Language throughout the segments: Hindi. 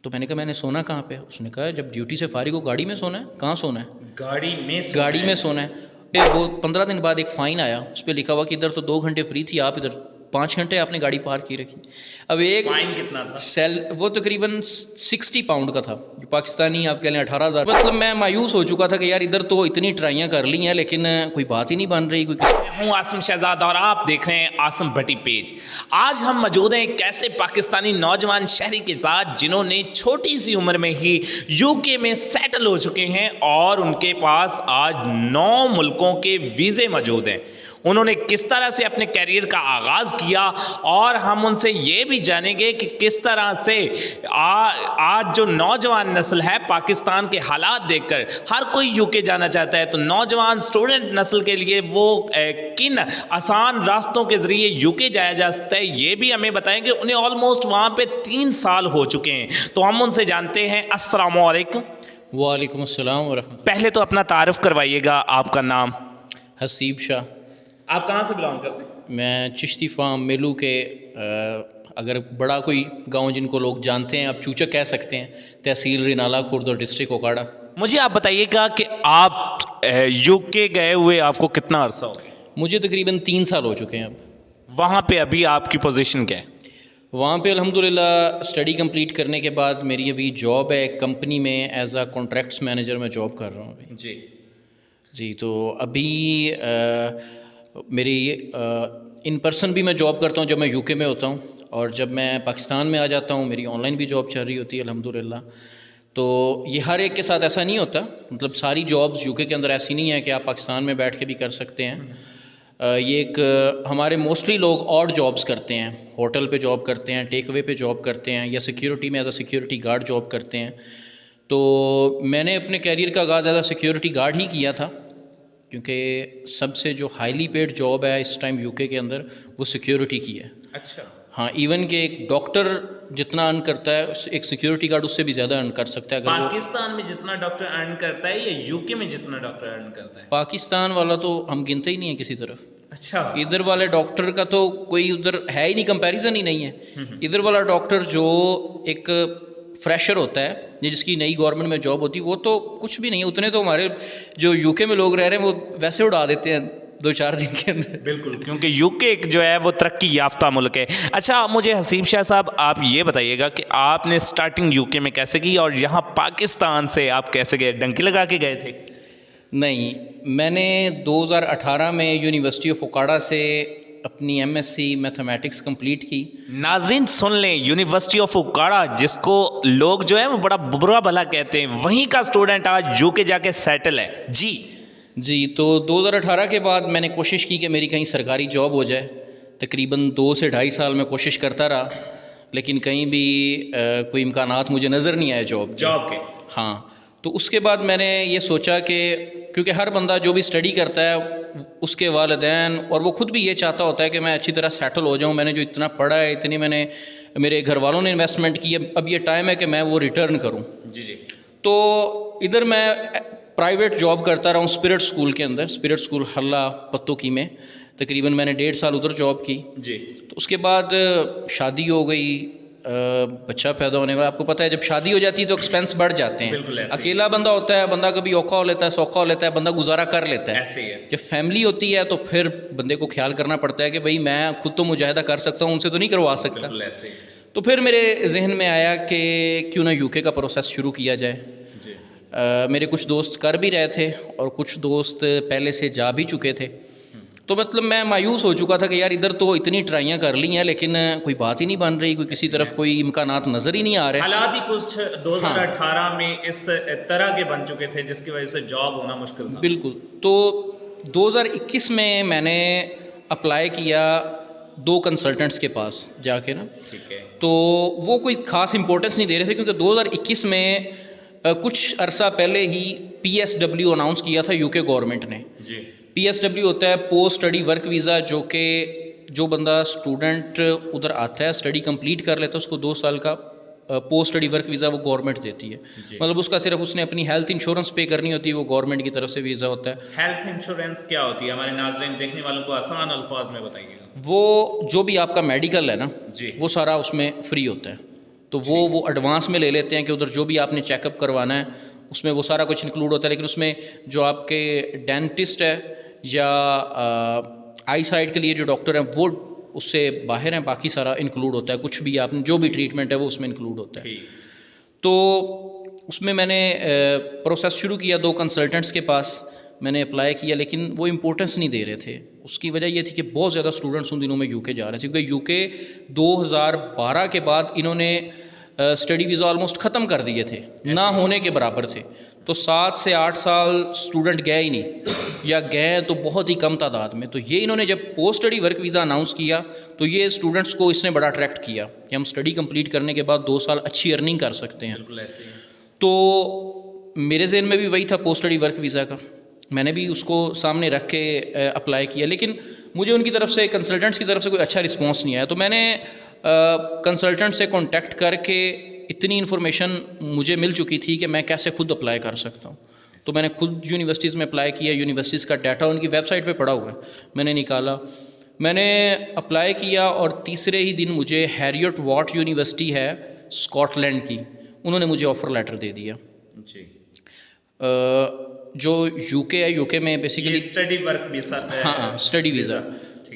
तो मैंने कहा मैंने सोना कहाँ पे? उसने कहा जब ड्यूटी से फारिग हो गाड़ी में सोना है। कहाँ सोना है? गाड़ी में सोना है। फिर वो 15 दिन बाद एक फ़ाइन आया, उस पर लिखा हुआ कि इधर तो 2 घंटे फ्री थी, आप इधर 5 घंटे आपने गाड़ी पार्क की रखी। अब एक फाइन कितना था? वो तकरीबन 60 पाउंड का था, जो पाकिस्तानी आप कह लें 18,000। मतलब मैं मायूस हो चुका था कि यार इधर तो इतनी ट्राइयाँ कर ली हैं लेकिन कोई बात ही नहीं बन रही। हूँ आसिम शहजाद और आप देख रहे हैं आसिम भट्टी पेज। आज हम मौजूद हैं एक ऐसे पाकिस्तानी नौजवान शहरी के साथ जिन्होंने छोटी सी उम्र में ही यूके में सेटल हो चुके हैं और उनके पास आज 9 मुल्कों के वीज़े मौजूद हैं। उन्होंने किस तरह से अपने कैरियर का आगाज़ किया और हम उनसे ये भी जानेंगे कि किस तरह से आज जो नौजवान नस्ल है पाकिस्तान के हालात देखकर हर कोई यूके जाना चाहता है, तो नौजवान स्टूडेंट नस्ल के लिए वो किन आसान रास्तों के ज़रिए यूके जाया जा सकता है ये भी हमें बताएंगे। उन्हें ऑलमोस्ट वहाँ पे 3 साल हो चुके हैं, तो हम उनसे जानते हैं। अस्सलामु अलैकुम। वालेकुम अस्सलाम व रहमतुल्लाह। पहले तो अपना तारुफ करवाइएगा, आपका नाम? हसीब शाह। आप कहाँ से बिलोंग करते हैं? मैं चिश्ती फार्म मेलू के अगर बड़ा कोई गांव जिनको लोग जानते हैं आप चूचक कह सकते हैं, तहसील रिनाला खुर्द और डिस्ट्रिक्ट ओकाड़ा। मुझे आप बताइएगा कि आप यूके गए हुए आपको कितना अरसा हो गया? मुझे तकरीबन 3 साल हो चुके हैं अब। वहाँ पे अभी आपकी पोजीशन क्या है? वहाँ पे अल्हम्दुलिल्लाह स्टडी कंप्लीट करने के बाद मेरी अभी जॉब है एक कंपनी में, एज अ कॉन्ट्रैक्ट्स मैनेजर मैं जॉब कर रहा हूँ अभी। जी, तो अभी मेरी इन पर्सन भी मैं जॉब करता हूँ जब मैं यूके में होता हूँ, और जब मैं पाकिस्तान में आ जाता हूँ मेरी ऑनलाइन भी जॉब चल रही होती है अल्हम्दुलिल्लाह। तो ये हर एक के साथ ऐसा नहीं होता, मतलब सारी जॉब्स यूके के अंदर ऐसी नहीं है कि आप पाकिस्तान में बैठ के भी कर सकते हैं। ये एक हमारे मोस्टली लोग और जॉब्स करते हैं, होटल पे जॉब करते हैं, टेक अवे पे जॉब करते हैं, या सिक्योरिटी में as a security guard job करते हैं। तो मैंने अपने कैरियर का आगाज़ एज अ सिक्योरिटी गार्ड ही किया था, क्योंकि सबसे जो हाईली पेड जॉब है इस टाइम यूके के अंदर वो सिक्योरिटी की है। अच्छा। हाँ, इवन कि एक डॉक्टर जितना अर्न करता है एक सिक्योरिटी गार्ड उससे भी ज़्यादा अर्न कर सकता है। अगर पाकिस्तान में जितना डॉक्टर अर्न करता है या यूके में जितना डॉक्टर अर्न करता है? पाकिस्तान वाला तो हम गिनते ही नहीं है किसी तरफ। अच्छा। इधर वाले डॉक्टर का तो कोई उधर है ही नहीं, कंपैरिजन ही नहीं है। इधर वाला डॉक्टर जो एक फ्रेशर होता है जिसकी नई गवर्नमेंट में जॉब होती है वो तो कुछ भी नहीं है, उतने तो हमारे जो यूके में लोग रह रहे हैं वो वैसे उड़ा देते हैं 2-4 दिन के अंदर। बिल्कुल, क्योंकि यूके एक जो है वो तरक्की याफ्ता मुल्क है। अच्छा, मुझे हसीब शाह साहब आप ये बताइएगा कि आपने स्टार्टिंग यूके में कैसे की और यहाँ पाकिस्तान से आप कैसे गए? डंकी लगा के गए थे? नहीं, मैंने 2018 में यूनिवर्सिटी ऑफ ओकाड़ा से अपनी एमएससी मैथमेटिक्स कंप्लीट की। नाज़रीन सुन लें, यूनिवर्सिटी ऑफ ओकाड़ा जिसको लोग जो है वो बड़ा बुरा भला कहते हैं, वहीं का स्टूडेंट आज यूके जाके सेटल है। जी, तो 2018 के बाद मैंने कोशिश की कि मेरी कहीं सरकारी जॉब हो जाए। तकरीबन 2 से ढाई साल मैं कोशिश करता रहा, लेकिन कहीं भी कोई इम्कानात मुझे नज़र नहीं आए जॉब के। हाँ, तो उसके बाद मैंने ये सोचा कि क्योंकि हर बंदा जो भी स्टडी करता है उसके वालिदैन और वो ख़ुद भी ये चाहता होता है कि मैं अच्छी तरह सेटल हो जाऊँ, मैंने जो इतना पढ़ा है, इतनी मैंने मेरे घर वालों ने इन्वेस्टमेंट की है, अब ये टाइम है कि मैं वो रिटर्न करूँ। जी। तो इधर मैं प्राइवेट जॉब करता रहा हूँ स्पिरिट स्कूल के अंदर, स्पिरिट स्कूल हल्ला पत्तोकी में। तकरीबन मैंने 1.5 साल उधर जॉब की। जी। तो उसके बाद शादी हो गई, बच्चा पैदा होने वाला। आपको पता है जब शादी हो जाती है तो एक्सपेंस बढ़ जाते हैं। अकेला बंदा होता है, बंदा कभी औखा हो लेता है, सौखा हो लेता है, बंदा गुजारा कर लेता है। ऐसे ही है। जब फैमिली होती है तो फिर बंदे को ख्याल करना पड़ता है कि भाई मैं खुद तो मुजाहिदा कर सकता हूँ, उनसे तो नहीं करवा सकता। ऐसे ही। तो फिर मेरे जहन में आया कि क्यों ना यूके का प्रोसेस शुरू किया जाए। मेरे कुछ दोस्त कर भी रहे थे और कुछ दोस्त पहले से जा भी चुके थे। तो मतलब मैं मायूस हो चुका था कि यार इधर तो इतनी ट्राइयाँ कर ली हैं लेकिन कोई बात ही नहीं बन रही, कोई किसी तरफ कोई इम्कानात नज़र ही नहीं आ रहे। हालात ही कुछ 2018 में इस तरह के बन चुके थे जिसकी वजह से जॉब होना मुश्किल था। बिल्कुल। तो 2021 में मैंने अप्लाई किया 2 कंसल्टेंट्स के पास जाके ना। ठीक है। तो वो कोई ख़ास इंपॉर्टेंस नहीं दे रहे थे क्योंकि 2021 में कुछ अरसा पहले ही PSW अनाउंस किया था यूके गवर्नमेंट ने। जी। PSW होता है पोस्ट स्टडी वर्क वीज़ा, जो कि जो बंदा स्टूडेंट उधर आता है स्टडी कंप्लीट कर लेता है उसको 2 साल का पोस्ट स्टडी वर्क वीज़ा वो गवर्नमेंट देती है। मतलब उसका सिर्फ उसने अपनी हेल्थ इंश्योरेंस पे करनी होती है, वो गवर्नमेंट की तरफ से वीज़ा होता है। हेल्थ इंश्योरेंस क्या होती है? हमारे नाज़रीन देखने वालों को आसान अल्फाज में बताइएगा। वो जो भी आपका मेडिकल है ना जी, वो सारा उसमें फ्री होता है। तो वो एडवांस में ले लेते हैं कि उधर जो भी आपने चेकअप करवाना है उसमें वो सारा कुछ इंक्लूड होता है, लेकिन उसमें जो आपके डेंटिस्ट है या आई साइड के लिए जो डॉक्टर हैं वो उससे बाहर हैं, बाकी सारा इंक्लूड होता है, कुछ भी आपने जो भी ट्रीटमेंट है वो उसमें इंक्लूड होता है। तो उसमें मैंने प्रोसेस शुरू किया, 2 कंसल्टेंट्स के पास मैंने अप्लाई किया, लेकिन वो इम्पोर्टेंस नहीं दे रहे थे। उसकी वजह ये थी कि बहुत ज़्यादा स्टूडेंट्स उन दिनों में यूके जा रहे थे, क्योंकि यूके 2012 के बाद इन्होंने स्टडी वीज़ा ऑलमोस्ट ख़त्म कर दिए थे, ना होने के बराबर थे। तो 7 से 8 साल स्टूडेंट गए ही नहीं, या गए तो बहुत ही कम तादाद में। तो ये इन्होंने जब post study work visa announce किया तो ये स्टूडेंट्स को इसने बड़ा अट्रैक्ट किया कि हम स्टडी कंप्लीट करने के बाद 2 साल अच्छी अर्निंग कर सकते हैं। तो मेरे ज़हन में भी वही था पोस्ट स्टडी वर्क वीज़ा का, मैंने भी उसको सामने रख के अप्लाई किया, लेकिन मुझे उनकी तरफ से, कंसल्टेंट्स की तरफ से कोई अच्छा रिस्पॉन्स नहीं आया। तो मैंने कंसल्टेंट से कॉन्टैक्ट करके इतनी इन्फॉर्मेशन मुझे मिल चुकी थी कि मैं कैसे खुद अप्लाई कर सकता हूँ। तो मैंने खुद यूनिवर्सिटीज़ में अप्लाई किया, यूनिवर्सिटीज़ का डाटा उनकी वेबसाइट पे पड़ा हुआ है, मैंने निकाला, मैंने अप्लाई किया, और तीसरे ही दिन मुझे हैरियट वॉट यूनिवर्सिटी है स्कॉटलैंड की, उन्होंने मुझे ऑफ़र लेटर दे दिया जी। जो यूके है, यूके में बेसिकली स्टडी वर्क वीज़ा, हाँ स्टडी वीज़ा।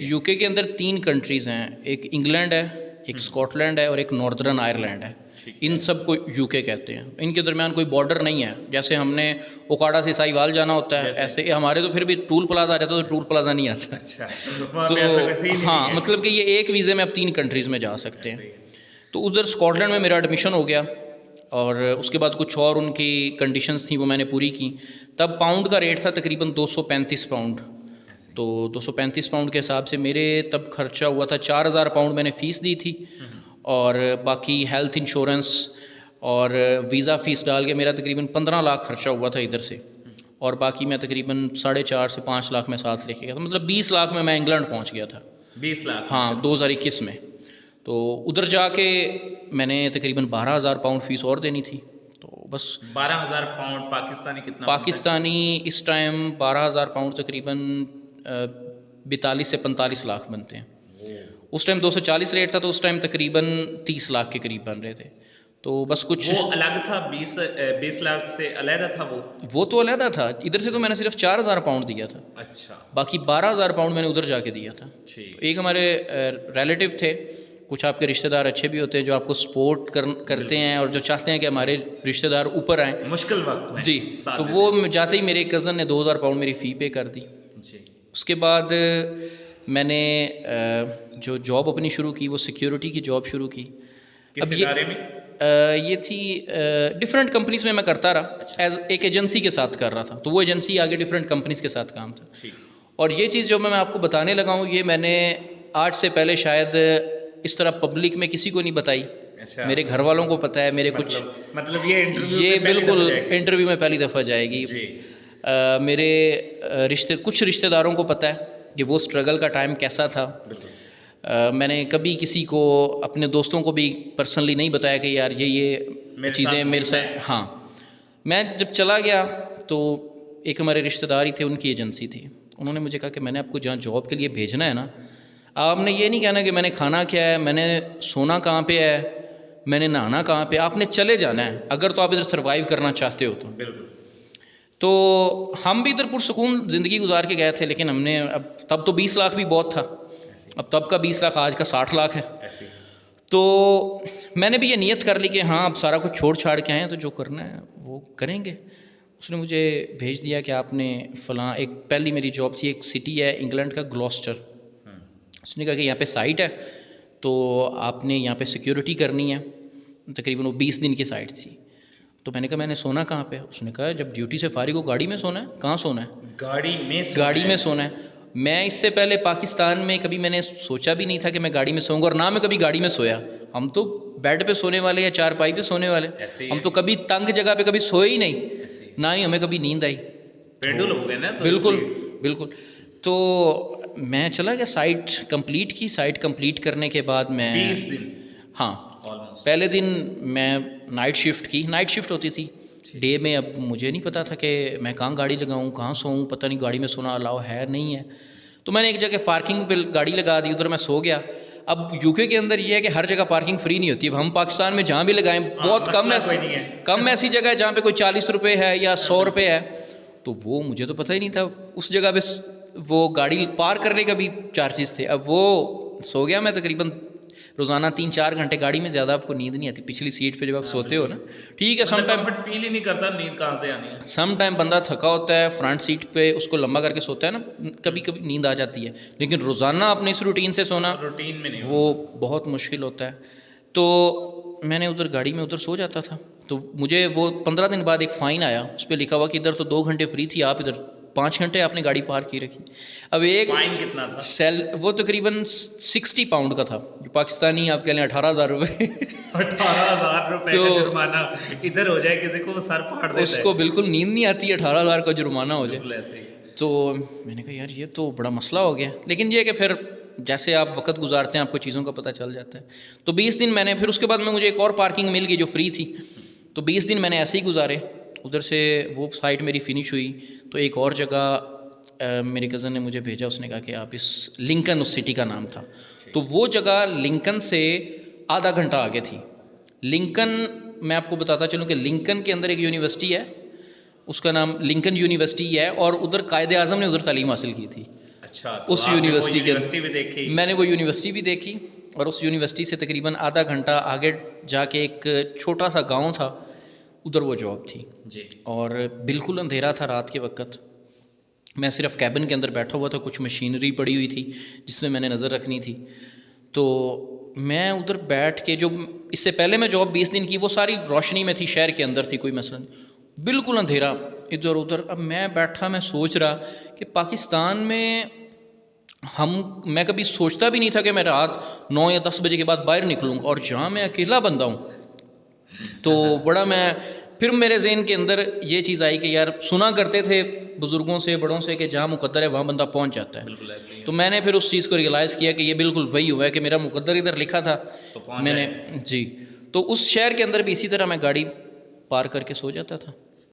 यूके के अंदर 3 कंट्रीज़ हैं, एक इंग्लैंड है, एक स्कॉटलैंड है और एक नॉर्दर्न आयरलैंड है। इन सब को यूके कहते हैं। इनके दरमियान कोई बॉर्डर नहीं है, जैसे हमने ओकाड़ा से साहिवाल जाना होता है ऐसे हमारे तो फिर भी टूल प्लाजा आ जाता है, तो टूल प्लाजा नहीं आता। अच्छा, तो हाँ, मतलब कि ये एक वीज़े में आप 3 कंट्रीज़ में जा सकते हैं। तो उधर स्कॉटलैंड में मेरा एडमिशन हो गया, और उसके बाद कुछ और उनकी कंडीशंस थी वो मैंने पूरी की। तब पाउंड का रेट था तकरीबन 235 पाउंड, तो 235 पाउंड के हिसाब से मेरे तब खर्चा हुआ था 4000 पाउंड मैंने फ़ीस दी थी, और बाकी हेल्थ इंश्योरेंस और वीज़ा फ़ीस डाल के मेरा तकरीबन 15 लाख खर्चा हुआ था इधर से, और बाकी मैं तकरीबन 4.5 से 5 लाख में साथ लेके गया था, मतलब 20 लाख में मैं इंग्लैंड पहुंच गया था। 20 लाख हाँ, 2021 में। तो उधर जाके मैंने तकरीबन 12,000 पाउंड फ़ीस और देनी थी, तो बस 12,000 पाउंड पाकिस्तानी कितना? पाकिस्तानी इस टाइम 12,000 पाउंड तकरीबन 42 से 45 लाख बनते हैं। उस टाइम 240 रेट था, तो उस टाइम तकरीबन 30 लाख के करीब बन रहे थे। तो बस कुछ वो अलग था, 20 लाख से अलग था वो तो अलग था। इधर से तो मैंने सिर्फ 4,000 पाउंड दिया था। अच्छा, बाकी 12,000 पाउंड मैंने उधर जाके दिया था। तो एक हमारे रिलेटिव थे, कुछ आपके रिश्तेदार अच्छे भी होते हैं जो आपको सपोर्ट करते हैं और जो चाहते हैं कि हमारे रिश्तेदार ऊपर आएँ मुश्किल वक्त में जी। तो वो जाते ही मेरे कज़न ने 2,000 पाउंड मेरी फ़ी पे कर दी जी। उसके बाद मैंने जो जॉब अपनी शुरू की वो सिक्योरिटी की जॉब शुरू की। अब ये में? ये थी डिफरेंट कंपनीज़ में मैं करता रहा, एज एक एजेंसी के साथ कर रहा था, तो वो एजेंसी आगे डिफरेंट कंपनीज़ के साथ काम था। और ये चीज़ जो मैं आपको बताने लगा हूँ, ये मैंने आज से पहले शायद इस तरह पब्लिक में किसी को नहीं बताई। अच्छा। मेरे घर वालों को पता है, मेरे मतलब ये बिल्कुल इंटरव्यू में पहली दफ़ा जाएगी। मेरे कुछ रिश्तेदारों को पता है कि वो स्ट्रगल का टाइम कैसा था। मैंने कभी किसी को, अपने दोस्तों को भी पर्सनली नहीं बताया कि यार ये चीज़ें मेरे साथ। हाँ, मैं जब चला गया तो एक हमारे रिश्तेदार ही थे, उनकी एजेंसी थी, उन्होंने मुझे कहा कि मैंने आपको जहाँ जॉब के लिए भेजना है ना, आपने ये नहीं कहना कि मैंने खाना क्या है, मैंने सोना कहाँ पे है, मैंने नहाना कहाँ पे, आपने चले जाना है अगर तो आप इधर सर्वाइव करना चाहते हो तो। तो हम भी इधर पुरसुकून ज़िंदगी गुजार के गए थे, लेकिन हमने अब तब तो 20 लाख भी बहुत था, अब तब का 20 लाख आज का 60 लाख है। तो मैंने भी ये नियत कर ली कि हाँ अब सारा कुछ छोड़ छाड़ के आए हैं तो जो करना है वो करेंगे। उसने मुझे भेज दिया कि आपने फ़लाँ, एक पहली मेरी जॉब थी, एक सिटी है इंग्लैंड का ग्लॉस्टर। उसने कहा कि यहाँ पे साइट है तो आपने यहाँ पे सिक्योरिटी करनी है, तकरीबन वो 20 दिन की साइट थी। तो मैंने कहा मैंने सोना कहाँ पे? उसने कहा जब ड्यूटी से फारिग हो गाड़ी में सोना है। कहाँ सोना है? गाड़ी में सोना है। मैं इससे पहले पाकिस्तान में कभी मैंने सोचा भी नहीं था कि मैं गाड़ी में सोऊंगा, और ना मैं कभी गाड़ी में सोया। हम तो बेड पे सोने वाले या चारपाई पे सोने वाले, हम तो कभी तंग जगह पे कभी सोए ही नहीं, ना ही हमें कभी नींद आई। पेंडुल हो गए ना तो बिल्कुल बिल्कुल। तो मैं चला गया, साइट कंप्लीट की। साइट कंप्लीट करने के बाद मैं 20 दिन, हाँ, पहले दिन मैं नाइट शिफ्ट की। नाइट शिफ्ट होती थी डे में। अब मुझे नहीं पता था कि मैं कहाँ गाड़ी लगाऊँ, कहाँ सोऊं, पता नहीं गाड़ी में सोना अलाउ है नहीं है। तो मैंने एक जगह पार्किंग पे गाड़ी लगा दी, उधर मैं सो गया। अब यूके के अंदर ये है कि हर जगह पार्किंग फ्री नहीं होती। अब हम पाकिस्तान में जहाँ भी लगाएं बहुत कम ऐसी जगह है जहाँ पे कोई 40 रुपये है या 100 रुपये है, तो वो मुझे तो पता ही नहीं था। उस जगह पे वो गाड़ी पार्क करने का भी चार्जेस थे। अब वो सो गया मैं तकरीबन रोज़ाना 3-4 घंटे गाड़ी में, ज़्यादा आपको नींद नहीं आती पिछली सीट पे जब आप सोते हो ना, ठीक है। सम टाइम फील ही नहीं करता नींद कहाँ से आनी है। सम टाइम बंदा थका होता है, फ्रंट सीट पे उसको लंबा करके सोता है ना, कभी कभी नींद आ जाती है, लेकिन रोज़ाना अपने इस रूटीन से सोना रूटीन में नहीं वो बहुत मुश्किल होता है। तो मैंने उधर गाड़ी में उधर सो जाता था। तो मुझे वो 15 दिन बाद एक फ़ाइन आया, उस पर लिखा हुआ कि इधर तो 2 घंटे फ्री थी, आप इधर 5 घंटे आपने गाड़ी पार्क की रखी। अब एक फाइन कितना था? वो तकरीबन 60 पाउंड का था, जो पाकिस्तानी आप कह लें 18,000 रुपये 18,000 रुपये का जुर्माना इधर हो जाए किसी को सर फाड़ देता है। उसको बिल्कुल नींद नहीं आती, 18,000 का जुर्माना हो जाए। बिल्कुल ऐसे ही। तो मैंने कहा यार ये तो बड़ा मसला हो गया, लेकिन ये है कि फिर जैसे आप वक्त गुजारते हैं आपको चीज़ों का पता चल जाता है। तो 20 दिन मैंने, फिर उसके बाद में मुझे एक और पार्किंग मिल गई जो फ्री थी, तो 20 दिन मैंने ऐसे ही गुजारे। उधर से वो साइट मेरी फिनिश हुई तो एक और जगह मेरे कज़न ने मुझे भेजा, उसने कहा कि आप इस लिंकन, उस सिटी का नाम था, तो वो जगह लिंकन से आधा घंटा आगे थी। लिंकन, मैं आपको बताता चलूँ कि लिंकन के अंदर एक यूनिवर्सिटी है, उसका नाम लिंकन यूनिवर्सिटी है, और उधर कायदे आज़म ने उधर तालीम हासिल की थी। अच्छा, उस यूनिवर्सिटी के भी देखी? मैंने वो यूनिवर्सिटी भी देखी, और उस यूनिवर्सिटी से तकरीबन आधा घंटा आगे जाके एक छोटा सा गांव था, उधर वो जॉब थी जी। और बिल्कुल अंधेरा था रात के वक्त। मैं सिर्फ कैबिन के अंदर बैठा हुआ था, कुछ मशीनरी पड़ी हुई थी जिसमें मैंने नज़र रखनी थी। तो मैं उधर बैठ के, जो इससे पहले मैं जॉब 20 दिन की, वो सारी रोशनी में थी, शहर के अंदर थी, कोई मसला नहीं, बिल्कुल अंधेरा इधर उधर। अब मैं बैठा, मैं सोच रहा कि पाकिस्तान में मैं कभी सोचता भी नहीं था कि मैं रात 9 या 10 बजे के बाद बाहर निकलूँगा, और जहाँ मैं अकेला बंदा हूँ, तो बड़ा फिर मेरे जहन के अंदर ये चीज़ आई कि यार सुना करते थे बुज़ुर्गों से, बड़ों से, कि जहाँ मुकद्दर है वहाँ बंदा पहुँच जाता है। बिल्कुल ऐसे ही। तो मैंने फिर उस चीज़ को रियलाइज़ किया कि ये बिल्कुल वही हुआ है कि मेरा मुकद्दर इधर लिखा था, तो मैंने जी। तो उस शहर के अंदर भी इसी तरह मैं गाड़ी पार करके सो जाता था।